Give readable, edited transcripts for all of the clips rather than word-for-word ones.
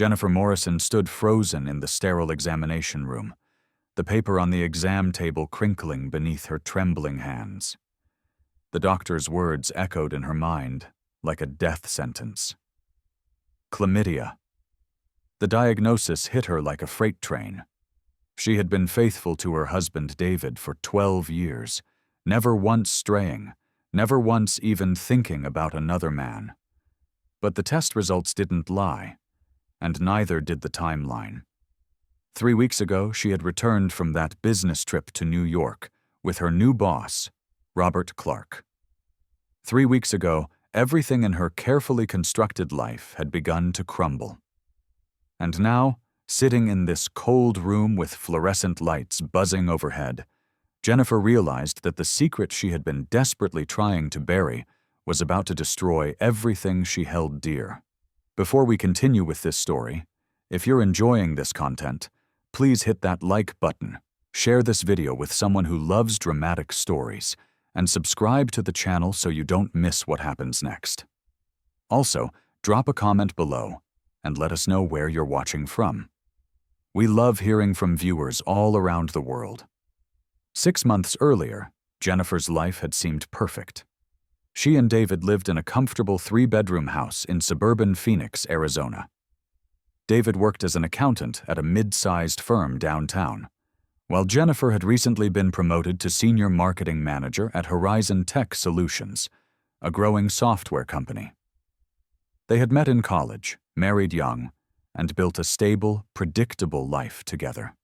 Jennifer Morrison stood frozen in the sterile examination room, the paper on the exam table crinkling beneath her trembling hands. The doctor's words echoed in her mind like a death sentence. Chlamydia. The diagnosis hit her like a freight train. She had been faithful to her husband David for 12 years, never once straying, never once even thinking about another man. But the test results didn't lie, and neither did the timeline. 3 weeks ago, she had returned from that business trip to New York with her new boss, Robert Clark. 3 weeks ago, everything in her carefully constructed life had begun to crumble. And now, sitting in this cold room with fluorescent lights buzzing overhead, Jennifer realized that the secret she had been desperately trying to bury was about to destroy everything she held dear. Before we continue with this story, if you're enjoying this content, please hit that like button, share this video with someone who loves dramatic stories, and subscribe to the channel so you don't miss what happens next. Also, drop a comment below and let us know where you're watching from. We love hearing from viewers all around the world. 6 months earlier, Jennifer's life had seemed perfect. She and David lived in a comfortable 3-bedroom house in suburban Phoenix, Arizona. David worked as an accountant at a mid-sized firm downtown, while Jennifer had recently been promoted to senior marketing manager at Horizon Tech Solutions, a growing software company. They had met in college, married young, and built a stable, predictable life together.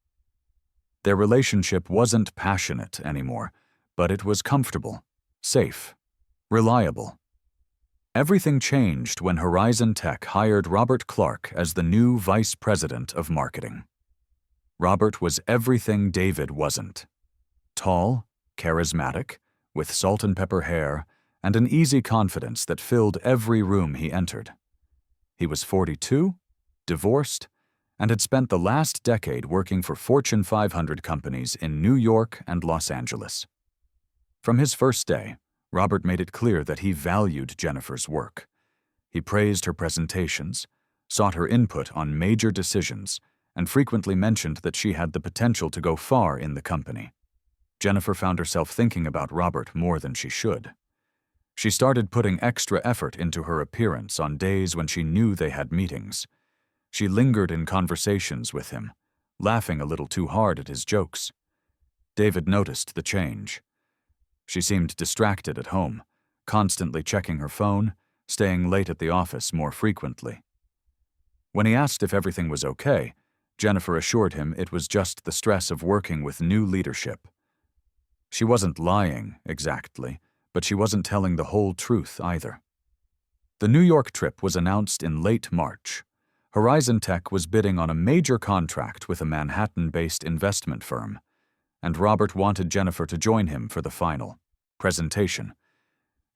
Their relationship wasn't passionate anymore, but it was comfortable, safe, reliable. Everything changed when Horizon Tech hired Robert Clark as the new vice president of marketing. Robert was everything David wasn't. Tall, charismatic, with salt and pepper hair, and an easy confidence that filled every room he entered. He was 42, divorced, and had spent the last decade working for Fortune 500 companies in New York and Los Angeles. From his first day, Robert made it clear that he valued Jennifer's work. He praised her presentations, sought her input on major decisions, and frequently mentioned that she had the potential to go far in the company. Jennifer found herself thinking about Robert more than she should. She started putting extra effort into her appearance on days when she knew they had meetings. She lingered in conversations with him, laughing a little too hard at his jokes. David noticed the change. She seemed distracted at home, constantly checking her phone, staying late at the office more frequently. When he asked if everything was okay, Jennifer assured him it was just the stress of working with new leadership. She wasn't lying, exactly, but she wasn't telling the whole truth either. The New York trip was announced in late March. Horizon Tech was bidding on a major contract with a Manhattan-based investment firm, and Robert wanted Jennifer to join him for the final presentation.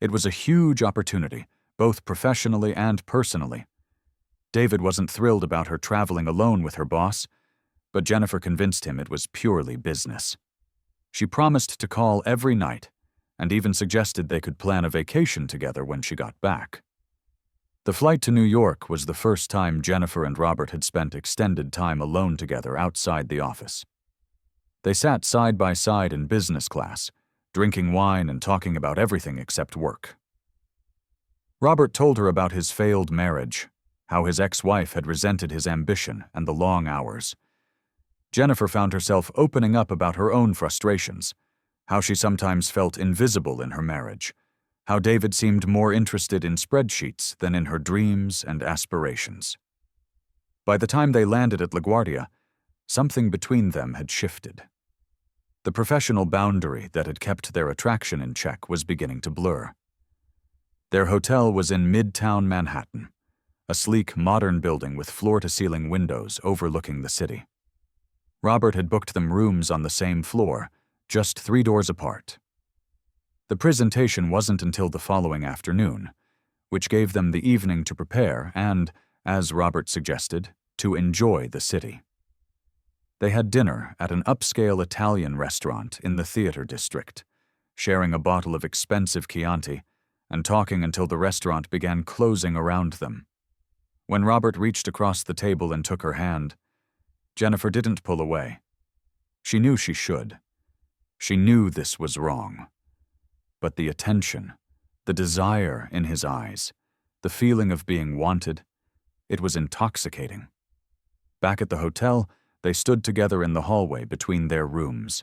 It was a huge opportunity, both professionally and personally. David wasn't thrilled about her traveling alone with her boss, but Jennifer convinced him it was purely business. She promised to call every night, and even suggested they could plan a vacation together when she got back. The flight to New York was the first time Jennifer and Robert had spent extended time alone together outside the office. They sat side by side in business class, drinking wine and talking about everything except work. Robert told her about his failed marriage, how his ex-wife had resented his ambition and the long hours. Jennifer found herself opening up about her own frustrations, how she sometimes felt invisible in her marriage, how David seemed more interested in spreadsheets than in her dreams and aspirations. By the time they landed at LaGuardia, something between them had shifted. The professional boundary that had kept their attraction in check was beginning to blur. Their hotel was in Midtown Manhattan, a sleek, modern building with floor-to-ceiling windows overlooking the city. Robert had booked them rooms on the same floor, just 3 doors apart. The presentation wasn't until the following afternoon, which gave them the evening to prepare and, as Robert suggested, to enjoy the city. They had dinner at an upscale Italian restaurant in the theater district, sharing a bottle of expensive Chianti and talking until the restaurant began closing around them. When Robert reached across the table and took her hand, Jennifer didn't pull away. She knew she should. She knew this was wrong. But the attention, the desire in his eyes, the feeling of being wanted, it was intoxicating. Back at the hotel, they stood together in the hallway between their rooms.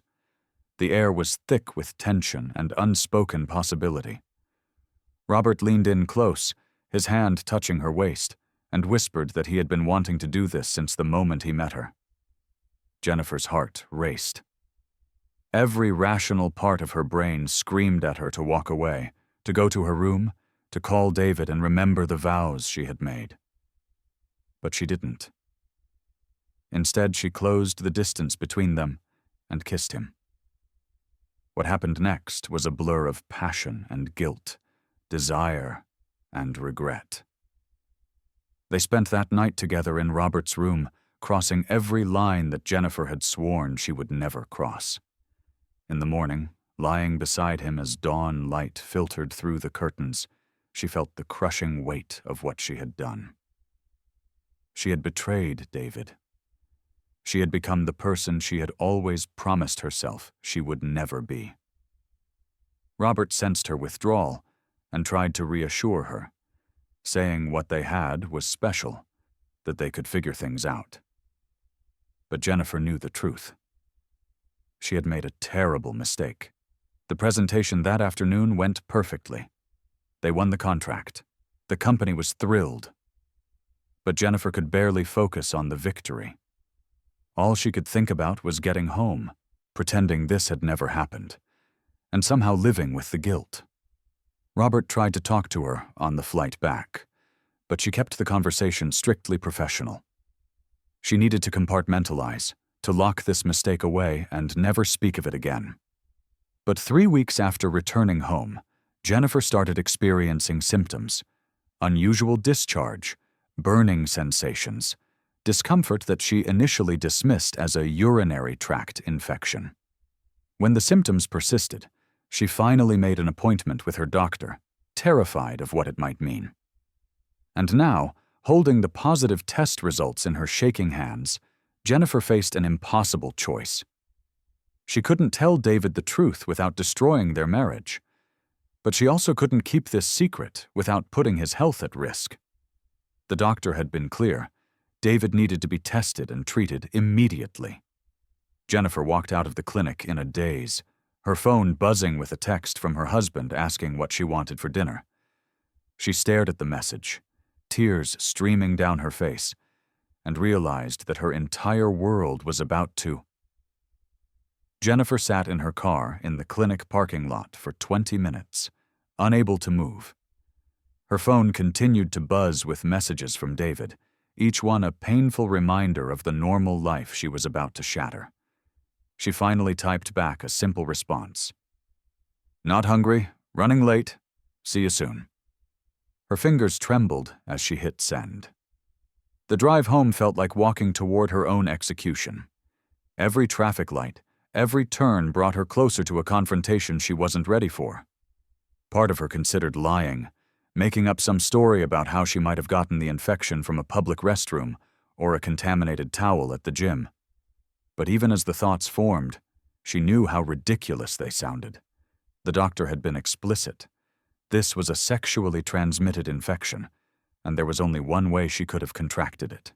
The air was thick with tension and unspoken possibility. Robert leaned in close, his hand touching her waist, and whispered that he had been wanting to do this since the moment he met her. Jennifer's heart raced. Every rational part of her brain screamed at her to walk away, to go to her room, to call David and remember the vows she had made. But she didn't. Instead, she closed the distance between them and kissed him. What happened next was a blur of passion and guilt, desire and regret. They spent that night together in Robert's room, crossing every line that Jennifer had sworn she would never cross. In the morning, lying beside him as dawn light filtered through the curtains, she felt the crushing weight of what she had done. She had betrayed David. She had become the person she had always promised herself she would never be. Robert sensed her withdrawal and tried to reassure her, saying what they had was special, that they could figure things out. But Jennifer knew the truth. She had made a terrible mistake. The presentation that afternoon went perfectly. They won the contract. The company was thrilled. But Jennifer could barely focus on the victory. All she could think about was getting home, pretending this had never happened, and somehow living with the guilt. Robert tried to talk to her on the flight back, but she kept the conversation strictly professional. She needed to compartmentalize, to lock this mistake away and never speak of it again. But 3 weeks after returning home, Jennifer started experiencing symptoms: unusual discharge, burning sensations, discomfort that she initially dismissed as a urinary tract infection. When the symptoms persisted, she finally made an appointment with her doctor, terrified of what it might mean. And now, holding the positive test results in her shaking hands, Jennifer faced an impossible choice. She couldn't tell David the truth without destroying their marriage, but she also couldn't keep this secret without putting his health at risk. The doctor had been clear: David needed to be tested and treated immediately. Jennifer walked out of the clinic in a daze, her phone buzzing with a text from her husband asking what she wanted for dinner. She stared at the message, tears streaming down her face, and realized that her entire world was about to. Jennifer sat in her car in the clinic parking lot for 20 minutes, unable to move. Her phone continued to buzz with messages from David, each one a painful reminder of the normal life she was about to shatter. She finally typed back a simple response: "Not hungry, running late, see you soon." Her fingers trembled as she hit send. The drive home felt like walking toward her own execution. Every traffic light, every turn brought her closer to a confrontation she wasn't ready for. Part of her considered lying, making up some story about how she might have gotten the infection from a public restroom or a contaminated towel at the gym. But even as the thoughts formed, she knew how ridiculous they sounded. The doctor had been explicit. This was a sexually transmitted infection, and there was only one way she could have contracted it.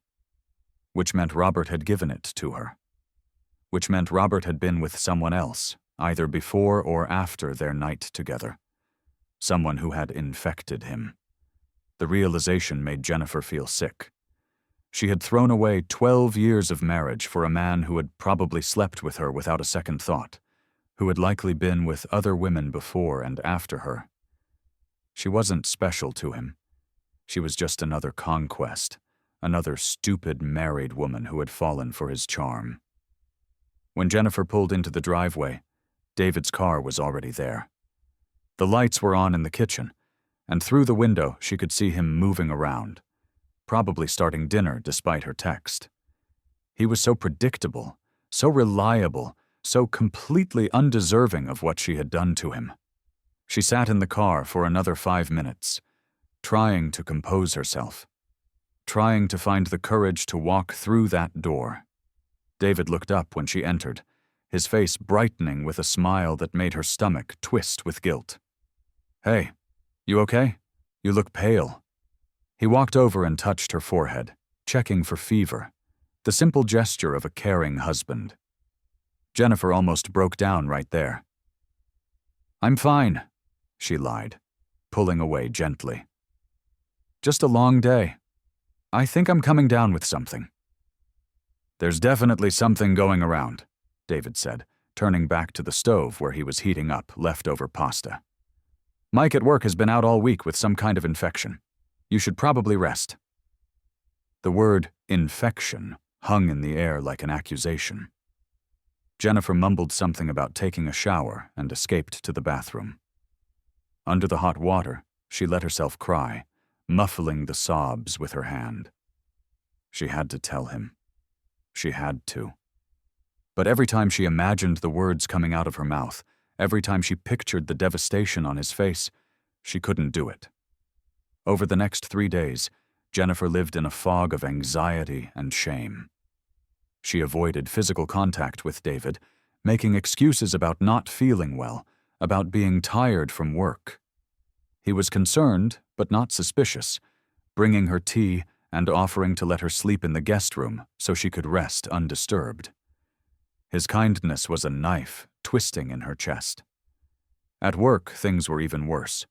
Which meant Robert had given it to her. Which meant Robert had been with someone else, either before or after their night together. Someone who had infected him. The realization made Jennifer feel sick. She had thrown away 12 years of marriage for a man who had probably slept with her without a second thought, who had likely been with other women before and after her. She wasn't special to him. She was just another conquest, another stupid married woman who had fallen for his charm. When Jennifer pulled into the driveway, David's car was already there. The lights were on in the kitchen, and through the window she could see him moving around, probably starting dinner despite her text. He was so predictable, so reliable, so completely undeserving of what she had done to him. She sat in the car for another 5 minutes, trying to compose herself. trying to find the courage to walk through that door. David looked up when she entered, his face brightening with a smile that made her stomach twist with guilt. "Hey, you okay? You look pale." He walked over and touched her forehead, checking for fever, the simple gesture of a caring husband. Jennifer almost broke down right there. "I'm fine," she lied, pulling away gently. "Just a long day. I think I'm coming down with something." "There's definitely something going around," David said, turning back to the stove where he was heating up leftover pasta. "Mike at work has been out all week with some kind of infection. You should probably rest." The word infection hung in the air like an accusation. Jennifer mumbled something about taking a shower and escaped to the bathroom. Under the hot water, she let herself cry, muffling the sobs with her hand. She had to tell him. She had to. But every time she imagined the words coming out of her mouth, every time she pictured the devastation on his face, she couldn't do it. Over the next 3 days, Jennifer lived in a fog of anxiety and shame. She avoided physical contact with David, making excuses about not feeling well, about being tired from work. He was concerned, but not suspicious, bringing her tea and offering to let her sleep in the guest room so she could rest undisturbed. His kindness was a knife twisting in her chest. At work, things were even worse.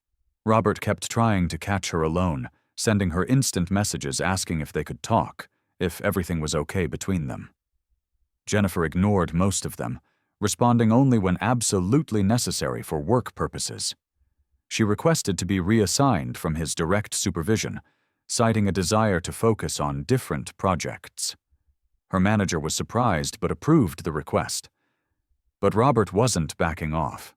Robert kept trying to catch her alone, sending her instant messages asking if they could talk, if everything was okay between them. Jennifer ignored most of them, responding only when absolutely necessary for work purposes. She requested to be reassigned from his direct supervision, citing a desire to focus on different projects. Her manager was surprised but approved the request. But Robert wasn't backing off.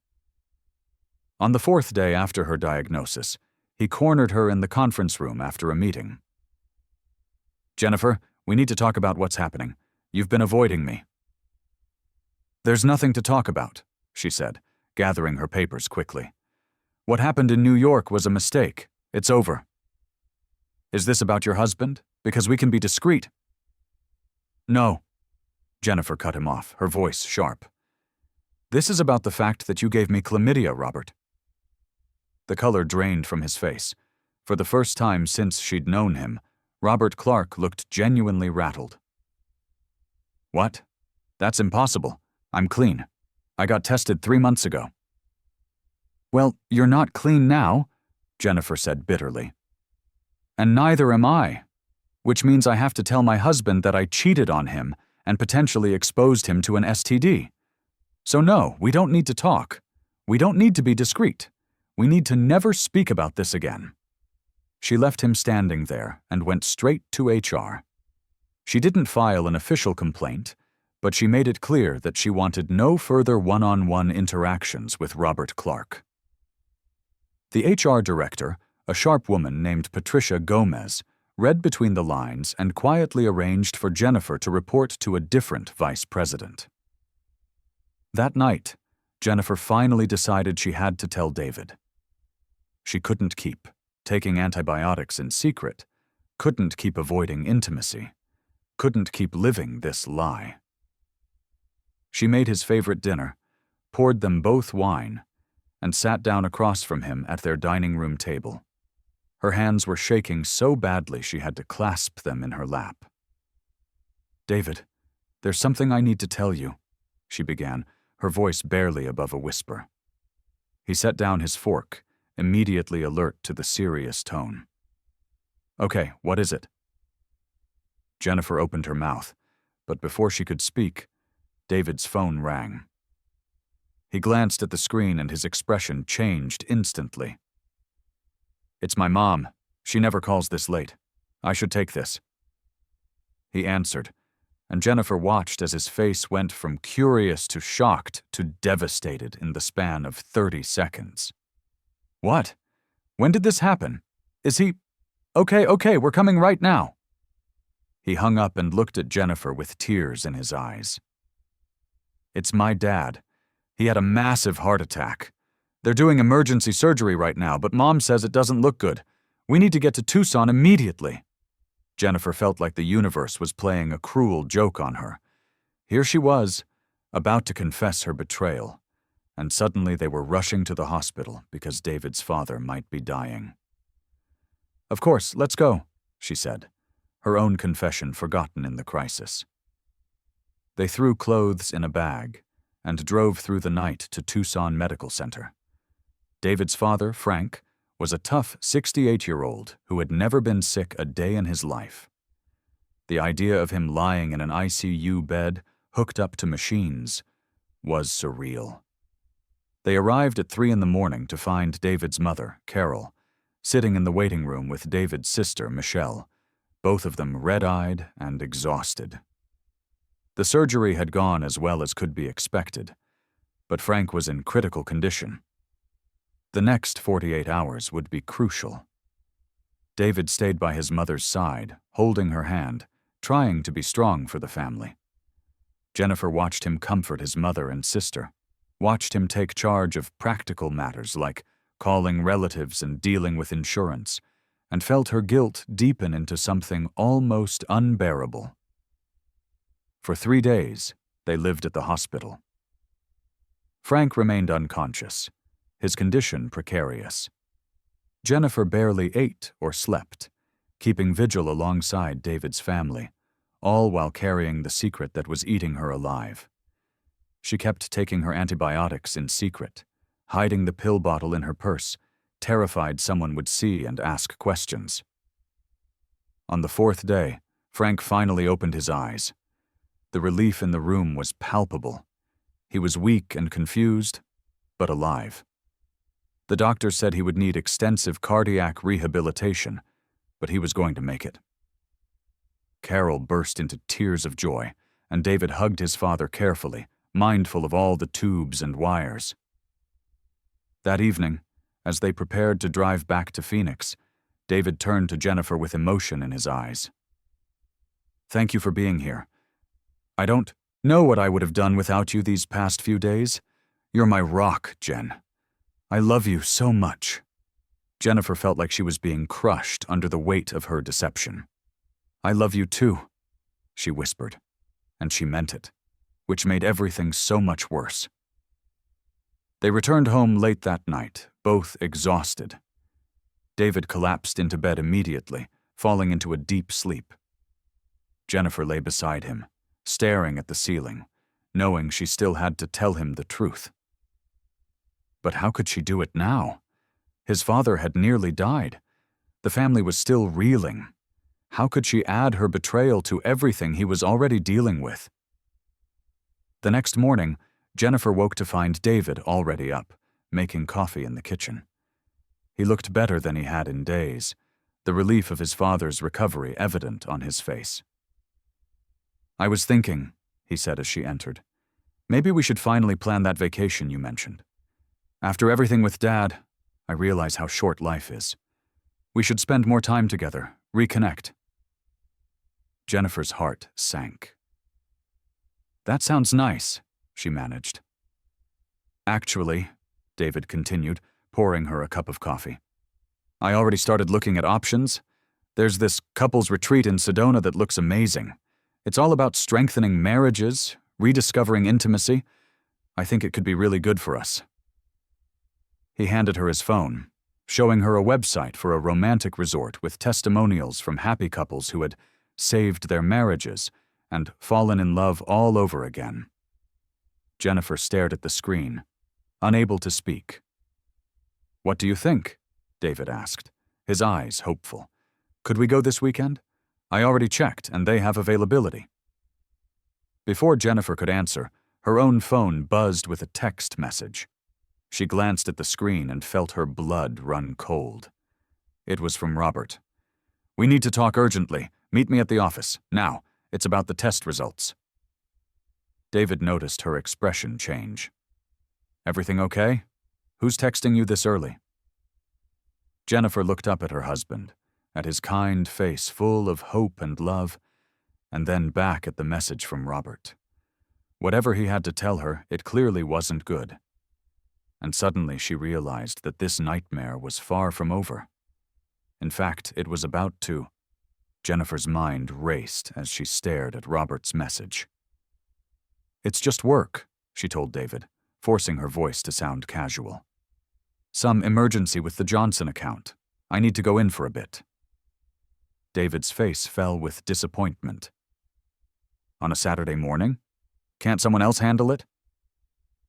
On the 4th day after her diagnosis, he cornered her in the conference room after a meeting. "Jennifer, we need to talk about what's happening. You've been avoiding me." "There's nothing to talk about," she said, gathering her papers quickly. "What happened in New York was a mistake. It's over." "Is this about your husband? Because we can be discreet." "No." Jennifer cut him off, her voice sharp. "This is about the fact that you gave me chlamydia, Robert." The color drained from his face. For the first time since she'd known him, Robert Clark looked genuinely rattled. "What? That's impossible. I'm clean. I got tested 3 months ago." "Well, you're not clean now," Jennifer said bitterly. "And neither am I, which means I have to tell my husband that I cheated on him and potentially exposed him to an STD. So no, we don't need to talk. We don't need to be discreet. We need to never speak about this again." She left him standing there and went straight to HR. She didn't file an official complaint, but she made it clear that she wanted no further one-on-one interactions with Robert Clark. The HR director, a sharp woman named Patricia Gomez, read between the lines and quietly arranged for Jennifer to report to a different vice president. That night, Jennifer finally decided she had to tell David. She couldn't keep taking antibiotics in secret, couldn't keep avoiding intimacy, couldn't keep living this lie. She made his favorite dinner, poured them both wine, and sat down across from him at their dining room table. Her hands were shaking so badly she had to clasp them in her lap. "David, there's something I need to tell you," she began, her voice barely above a whisper. He set down his fork, immediately alert to the serious tone. "Okay, what is it?" Jennifer opened her mouth, but before she could speak, David's phone rang. He glanced at the screen and his expression changed instantly. "It's my mom. She never calls this late. I should take this." He answered, and Jennifer watched as his face went from curious to shocked to devastated in the span of 30 seconds. "What? When did this happen? Is he— Okay, we're coming right now." He hung up and looked at Jennifer with tears in his eyes. "It's my dad. He had a massive heart attack. They're doing emergency surgery right now, but Mom says it doesn't look good. We need to get to Tucson immediately." Jennifer felt like the universe was playing a cruel joke on her. Here she was, about to confess her betrayal, and suddenly they were rushing to the hospital because David's father might be dying. "Of course, let's go," she said, her own confession forgotten in the crisis. They threw clothes in a bag and drove through the night to Tucson Medical Center. David's father, Frank, was a tough 68-year-old who had never been sick a day in his life. The idea of him lying in an ICU bed, hooked up to machines, was surreal. They arrived at 3 a.m. to find David's mother, Carol, sitting in the waiting room with David's sister, Michelle, both of them red-eyed and exhausted. The surgery had gone as well as could be expected, but Frank was in critical condition. The next 48 hours would be crucial. David stayed by his mother's side, holding her hand, trying to be strong for the family. Jennifer watched him comfort his mother and sister, watched him take charge of practical matters like calling relatives and dealing with insurance, and felt her guilt deepen into something almost unbearable. For 3 days, they lived at the hospital. Frank remained unconscious, his condition precarious. Jennifer barely ate or slept, keeping vigil alongside David's family, all while carrying the secret that was eating her alive. She kept taking her antibiotics in secret, hiding the pill bottle in her purse, terrified someone would see and ask questions. On the 4th day, Frank finally opened his eyes. The relief in the room was palpable. He was weak and confused, but alive. The doctor said he would need extensive cardiac rehabilitation, but he was going to make it. Carol burst into tears of joy, and David hugged his father carefully, mindful of all the tubes and wires. That evening, as they prepared to drive back to Phoenix, David turned to Jennifer with emotion in his eyes. "Thank you for being here. I don't know what I would have done without you these past few days. You're my rock, Jen. I love you so much." Jennifer felt like she was being crushed under the weight of her deception. "I love you too," she whispered, and she meant it, which made everything so much worse. They returned home late that night, both exhausted. David collapsed into bed immediately, falling into a deep sleep. Jennifer lay beside him, staring at the ceiling, knowing she still had to tell him the truth. But how could she do it now? His father had nearly died. The family was still reeling. How could she add her betrayal to everything he was already dealing with? The next morning, Jennifer woke to find David already up, making coffee in the kitchen. He looked better than he had in days, the relief of his father's recovery evident on his face. "I was thinking," he said as she entered, "maybe we should finally plan that vacation you mentioned. After everything with Dad, I realize how short life is. We should spend more time together, reconnect." Jennifer's heart sank. "That sounds nice," she managed. "Actually," David continued, pouring her a cup of coffee, "I already started looking at options. There's this couples retreat in Sedona that looks amazing. It's all about strengthening marriages, rediscovering intimacy. I think it could be really good for us." He handed her his phone, showing her a website for a romantic resort with testimonials from happy couples who had saved their marriages and fallen in love all over again. Jennifer stared at the screen, unable to speak. "What do you think?" David asked, his eyes hopeful. "Could we go this weekend? I already checked, and they have availability." Before Jennifer could answer, her own phone buzzed with a text message. She glanced at the screen and felt her blood run cold. It was from Robert. "We need to talk urgently. Meet me at the office. Now. It's about the test results." David noticed her expression change. "Everything okay? Who's texting you this early?" Jennifer looked up at her husband, at his kind face full of hope and love, and then back at the message from Robert. Whatever he had to tell her, it clearly wasn't good. And suddenly she realized that this nightmare was far from over. In fact, it was about to. Jennifer's mind raced as she stared at Robert's message. "It's just work," she told David, forcing her voice to sound casual. "Some emergency with the Johnson account. I need to go in for a bit." David's face fell with disappointment. "On a Saturday morning? Can't someone else handle it?"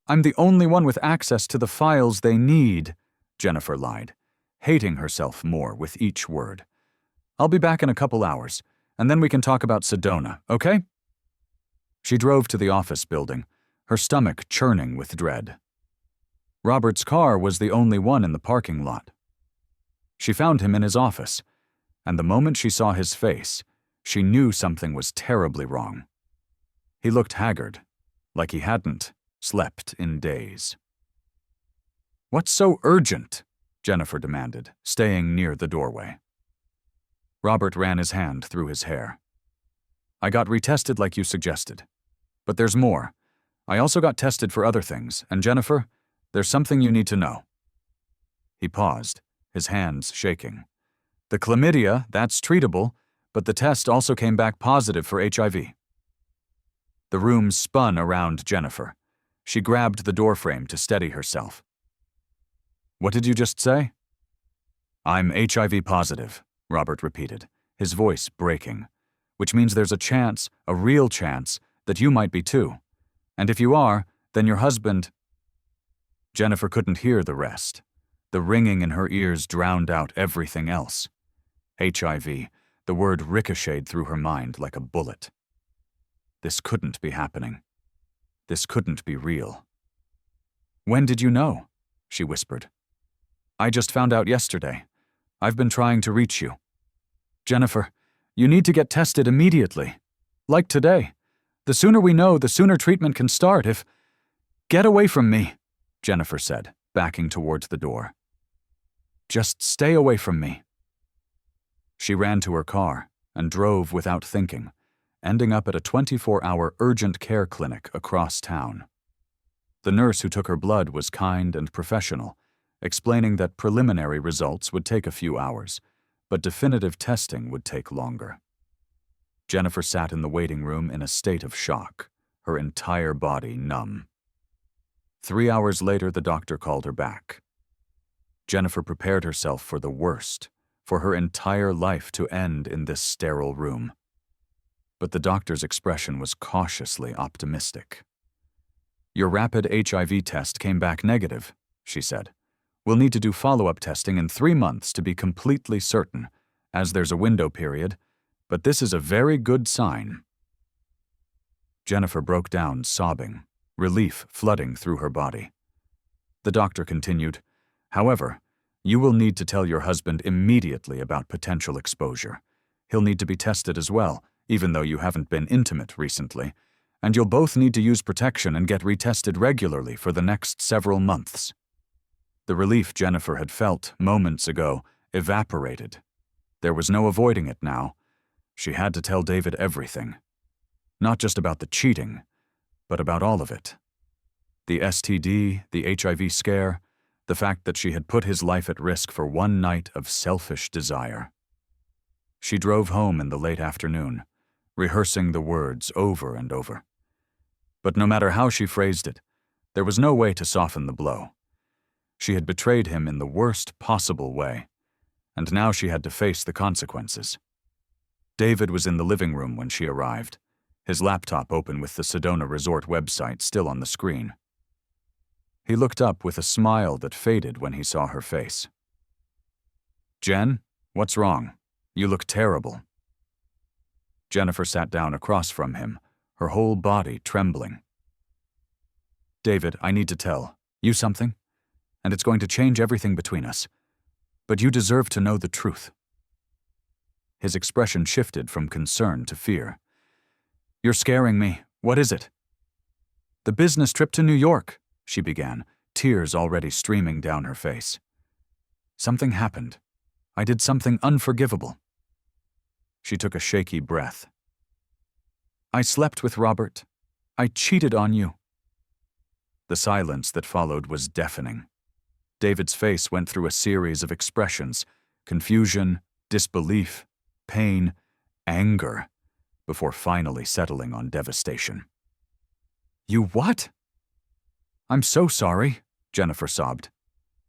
"I'm the only one with access to the files they need," Jennifer lied, hating herself more with each word. "I'll be back in a couple hours, and then we can talk about Sedona, okay?" She drove to the office building, her stomach churning with dread. Robert's car was the only one in the parking lot. She found him in his office, and the moment she saw his face, she knew something was terribly wrong. He looked haggard, like he hadn't slept in days. "What's so urgent?" Jennifer demanded, staying near the doorway. Robert ran his hand through his hair. "I got retested like you suggested. But there's more. I also got tested for other things, and Jennifer, there's something you need to know." He paused, his hands shaking. "The chlamydia, that's treatable, but the test also came back positive for HIV." The room spun around Jennifer. She grabbed the doorframe to steady herself. "What did you just say?" "I'm HIV positive," Robert repeated, his voice breaking, "which means there's a chance, a real chance, that you might be too. And if you are, then your husband—" Jennifer couldn't hear the rest. The ringing in her ears drowned out everything else. HIV, the word ricocheted through her mind like a bullet. This couldn't be happening. This couldn't be real. "When did you know?" she whispered. "I just found out yesterday. I've been trying to reach you. Jennifer, you need to get tested immediately. Like today. The sooner we know, the sooner treatment can start if—" "Get away from me," Jennifer said, backing towards the door. "Just stay away from me." She ran to her car and drove without thinking, ending up at a 24-hour urgent care clinic across town. The nurse who took her blood was kind and professional, explaining that preliminary results would take a few hours, but definitive testing would take longer. Jennifer sat in the waiting room in a state of shock, her entire body numb. 3 hours later, the doctor called her back. Jennifer prepared herself for the worst, for her entire life to end in this sterile room. But the doctor's expression was cautiously optimistic. "Your rapid HIV test came back negative," she said. "We'll need to do follow-up testing in 3 months to be completely certain, as there's a window period, but this is a very good sign." Jennifer broke down, sobbing, relief flooding through her body. The doctor continued, "However, you will need to tell your husband immediately about potential exposure. He'll need to be tested as well, even though you haven't been intimate recently, and you'll both need to use protection and get retested regularly for the next several months." The relief Jennifer had felt moments ago evaporated. There was no avoiding it now. She had to tell David everything. Not just about the cheating, but about all of it. The STD, the HIV scare, the fact that she had put his life at risk for one night of selfish desire. She drove home in the late afternoon, rehearsing the words over and over. But no matter how she phrased it, there was no way to soften the blow. She had betrayed him in the worst possible way, and now she had to face the consequences. David was in the living room when she arrived, his laptop open with the Sedona Resort website still on the screen. He looked up with a smile that faded when he saw her face. "Jen, what's wrong? You look terrible." Jennifer sat down across from him, her whole body trembling. "David, I need to tell you something, and it's going to change everything between us. But you deserve to know the truth." His expression shifted from concern to fear. "You're scaring me. What is it?" "The business trip to New York," she began, tears already streaming down her face. "Something happened. I did something unforgivable." She took a shaky breath. "I slept with Robert. I cheated on you." The silence that followed was deafening. David's face went through a series of expressions: confusion, disbelief, pain, anger, before finally settling on devastation. "You what?" "I'm so sorry," Jennifer sobbed.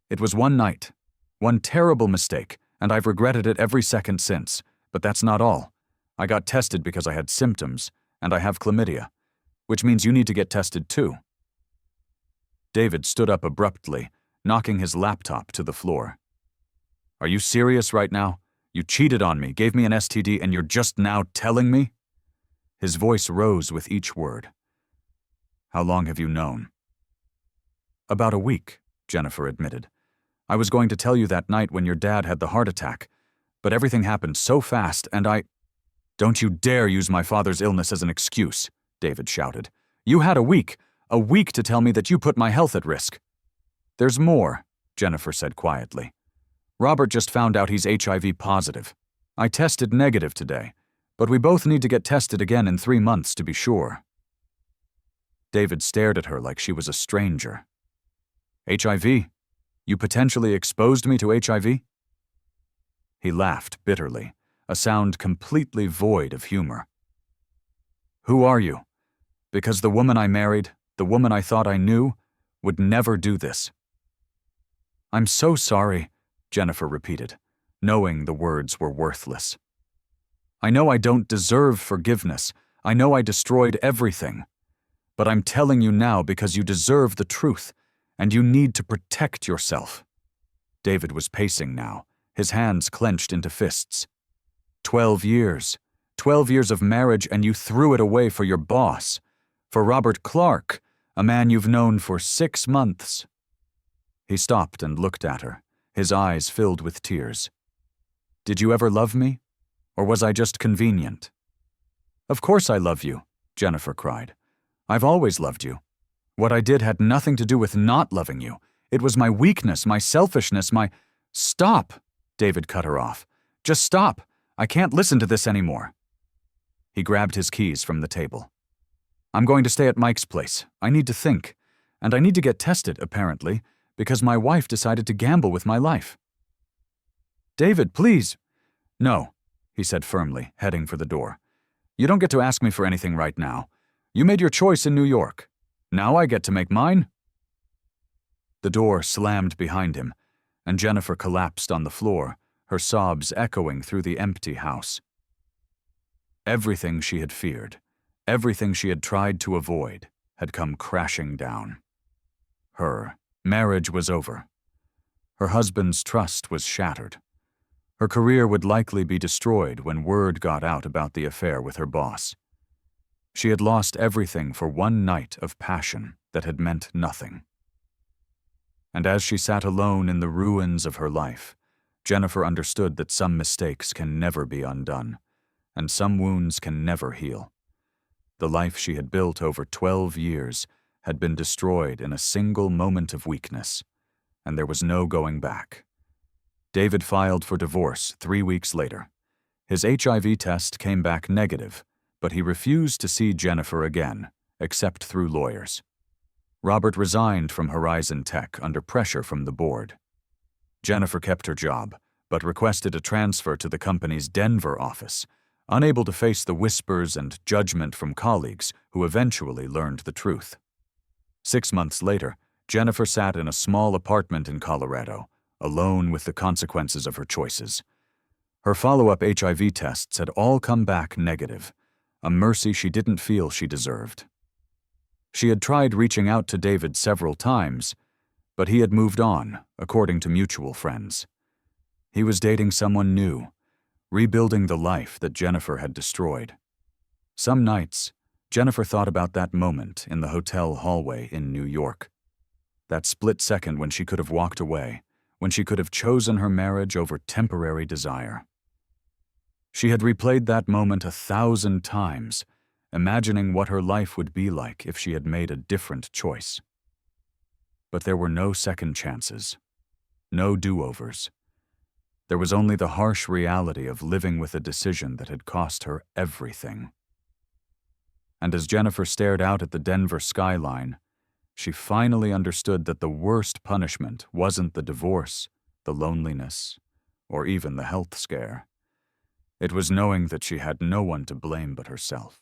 "It was one night, one terrible mistake, and I've regretted it every second since. But that's not all. I got tested because I had symptoms, and I have chlamydia, which means you need to get tested too." David stood up abruptly, knocking his laptop to the floor. "Are you serious right now? You cheated on me, gave me an STD, and you're just now telling me?" His voice rose with each word. "How long have you known?" "About a week," Jennifer admitted. "I was going to tell you that night when your dad had the heart attack, but everything happened so fast and I—" "Don't you dare use my father's illness as an excuse," David shouted. "You had a week to tell me that you put my health at risk." "There's more," Jennifer said quietly. "Robert just found out he's HIV positive. I tested negative today, but we both need to get tested again in 3 months to be sure." David stared at her like she was a stranger. "HIV? You potentially exposed me to HIV?" He laughed bitterly, a sound completely void of humor. "Who are you? Because the woman I married, the woman I thought I knew, would never do this." "I'm so sorry," Jennifer repeated, knowing the words were worthless. "I know I don't deserve forgiveness. I know I destroyed everything. But I'm telling you now because you deserve the truth, and you need to protect yourself." David was pacing now, his hands clenched into fists. 12 years. 12 years of marriage, and you threw it away for your boss. For Robert Clark, a man you've known for 6 months. He stopped and looked at her, his eyes filled with tears. "Did you ever love me? Or was I just convenient?" "Of course I love you," Jennifer cried. "I've always loved you. What I did had nothing to do with not loving you. It was my weakness, my selfishness, my—" "Stop!" David cut her off. "Just stop! I can't listen to this anymore." He grabbed his keys from the table. "I'm going to stay at Mike's place. I need to think. And I need to get tested, apparently, because my wife decided to gamble with my life." "David, please!" "No," he said firmly, heading for the door. "You don't get to ask me for anything right now. You made your choice in New York. Now I get to make mine." The door slammed behind him, and Jennifer collapsed on the floor, her sobs echoing through the empty house. Everything she had feared, everything she had tried to avoid, had come crashing down. Her marriage was over. Her husband's trust was shattered. Her career would likely be destroyed when word got out about the affair with her boss. She had lost everything for one night of passion that had meant nothing. And as she sat alone in the ruins of her life, Jennifer understood that some mistakes can never be undone, and some wounds can never heal. The life she had built over 12 years had been destroyed in a single moment of weakness, and there was no going back. David filed for divorce 3 weeks later. His HIV test came back negative, but he refused to see Jennifer again, except through lawyers. Robert resigned from Horizon Tech under pressure from the board. Jennifer kept her job, but requested a transfer to the company's Denver office, unable to face the whispers and judgment from colleagues who eventually learned the truth. 6 months later, Jennifer sat in a small apartment in Colorado, alone with the consequences of her choices. Her follow-up HIV tests had all come back negative, a mercy she didn't feel she deserved. She had tried reaching out to David several times, but he had moved on, according to mutual friends. He was dating someone new, rebuilding the life that Jennifer had destroyed. Some nights, Jennifer thought about that moment in the hotel hallway in New York. That split second when she could have walked away, when she could have chosen her marriage over temporary desire. She had replayed that moment 1,000 times, imagining what her life would be like if she had made a different choice. But there were no second chances, no do-overs. There was only the harsh reality of living with a decision that had cost her everything. And as Jennifer stared out at the Denver skyline, she finally understood that the worst punishment wasn't the divorce, the loneliness, or even the health scare. It was knowing that she had no one to blame but herself.